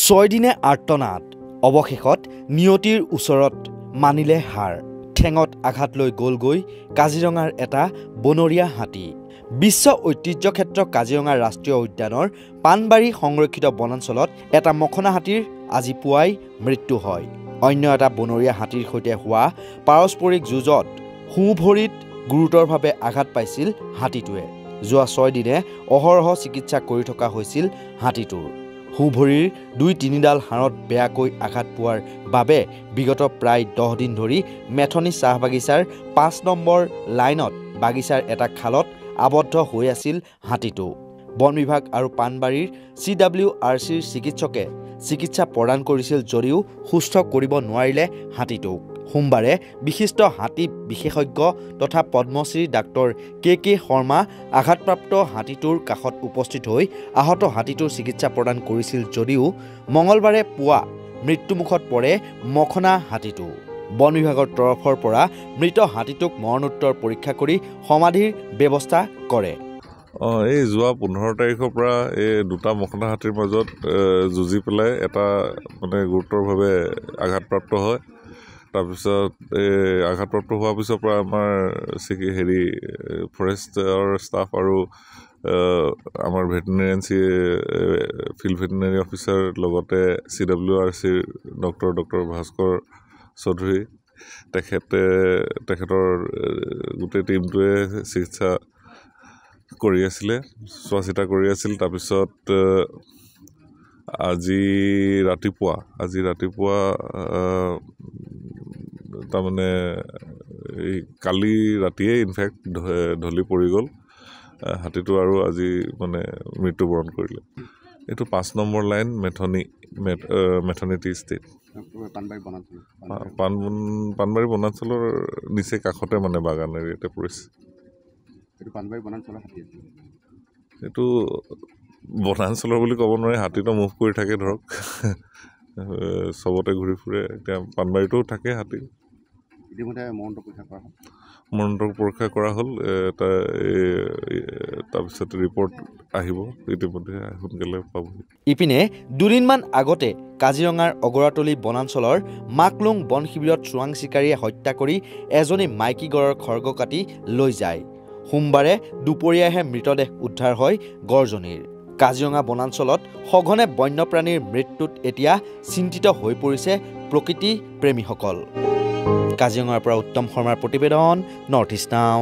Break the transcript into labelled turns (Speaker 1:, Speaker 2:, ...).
Speaker 1: 6 দিনে আৰ্তনাদ অৱশেষত নিয়তিৰ ওচৰত মানিলে হাৰ ঠেঙত আঘাত লৈ গলগৈ কাজিৰঙাৰ এটা বনৰীয়া হাতী বিশ্ব ঐতিহ্য ক্ষেত্ৰ কাজিৰঙা ৰাষ্ট্ৰীয় উদ্যানৰ পানবাৰী সংৰক্ষিত বনাঞ্চলত এটা মখনা হাতীৰ আজি পুৱাই মৃত্যু হয় অন্য এটা বনৰীয়া হাতীৰ সৈতে হোৱা পাৰস্পৰিক যুঁজত সোঁভৰিত গুৰুতৰভাৱে আঘাত পাইছিল হাতীটোৱে যোৱা 6 দিনে অহৰহ চিকিৎসা কৰি থকা হৈছিল হাতীটোৰ সোঁভৰিৰ 2-3ডাল হাড়ত বেয়াকৈ আঘাত পোৱাৰ বাবে বিগত প্ৰায় 10 দিন ধৰি মেথনি চাহ বাগিচাৰ 5 নম্বৰ লাইনত বাগিচাৰ এটা খালত আবদ্ধ হৈ আছিল হাতীটো বন বিভাগ আৰু পানবাৰীৰ CWRCৰ চিকিৎসকে চিকিৎসা প্ৰদান কৰিছিল যদিও সুস্থ কৰিব নোৱাৰিলে হাতীটোক সোমবাৰে বিশিষ্ট হাতী বিশেষজ্ঞ তথা পদ্মশ্ৰী ডাক্তৰ কে শৰ্মা আঘাতপ্ৰাপ্ত হাতীটোৰ কাষত উপস্থিত হৈ আহত হাতীটোৰ চিকিৎসা প্ৰদান কৰিছিল যদিও মঙলবাৰে পুৱা মৃত্যুমুখত পৰে মখনা হাতীটো বন বিভাগৰ তৰফৰ পৰা মৃত হাতীটোক মৰণোত্তৰ পৰীক্ষা কৰি সমাধিৰ ব্যৱস্থা কৰে
Speaker 2: এই যোৱা 15 তাৰিখৰ পৰা এই দুটা মখনা হাতীৰ মাজত যুঁজি পেলাই এটা মানে গুৰুতৰভাৱে আঘাতপ্ৰাপ্ত হয় তাৰপিছত আঘাতপ্ৰাপ্ত হোৱাৰ পিছৰ পৰা আমাৰ ফৰেষ্টৰ ষ্টাফ আৰু আমাৰ ভেটেৰিনেৰিয়ান ফিল্ড ভেটেৰিনেৰী অফিচাৰ লগতে CWRCৰ ডক্টৰ ভাস্কৰ চৌধুৰী তেখেতৰ গোটেই টিমটোৱে চিকিৎসা কৰি আছিলে চোৱা চিতা কৰি আছিল তাৰপিছত আজি ৰাতিপুৱা তাৰমানে এই কালি ৰাতিয়ে ইনফেক্ট ঢলি পৰি গ'ল হাতীটো আৰু আজি মানে মৃত্যুবৰণ কৰিলে এইটো 5 number line Methoni tea estate Panbari বনাঞ্চলৰ নিচে কাষতে মানে বাগান এৰিয়াতে পৰিছে এইটো বনাঞ্চলৰ বুলি ক'ব নোৱাৰি হাতীটো মুভ কৰি থাকে ধৰক চবতে ঘূৰি ফুৰে এতিয়া পানবাৰীতো থাকে হাতী মৰণোত্তৰ পৰীক্ষা কৰা হ'ল তাৰপিছত ৰিপৰ্ট আহিব ইতিমধ্যে সোনকালে পাব
Speaker 1: ইপিনে দুদিনমান আগতে কাজিৰঙাৰ অগৰাতলী বনাঞ্চলৰ মাকলুং বন শিবিৰত চোৰাং চিকাৰীয়ে হত্যা কৰি এজনী মাইকী গড়ৰ খৰ্গ কাটি লৈ যায় সোমবাৰে দুপৰীয়াহে মৃতদেহ উদ্ধাৰ হয় গড়জনীৰ কাজিৰঙা বনাঞ্চলত সঘনে বন্যপ্ৰাণীৰ মৃত্যুত এতিয়া চিন্তিত হৈ পৰিছে প্ৰকৃতি প্ৰেমীসকল কাজিৰঙাৰ পৰা উত্তম শৰ্মাৰ প্ৰতিবেদন নৰ্থ ইষ্ট নাও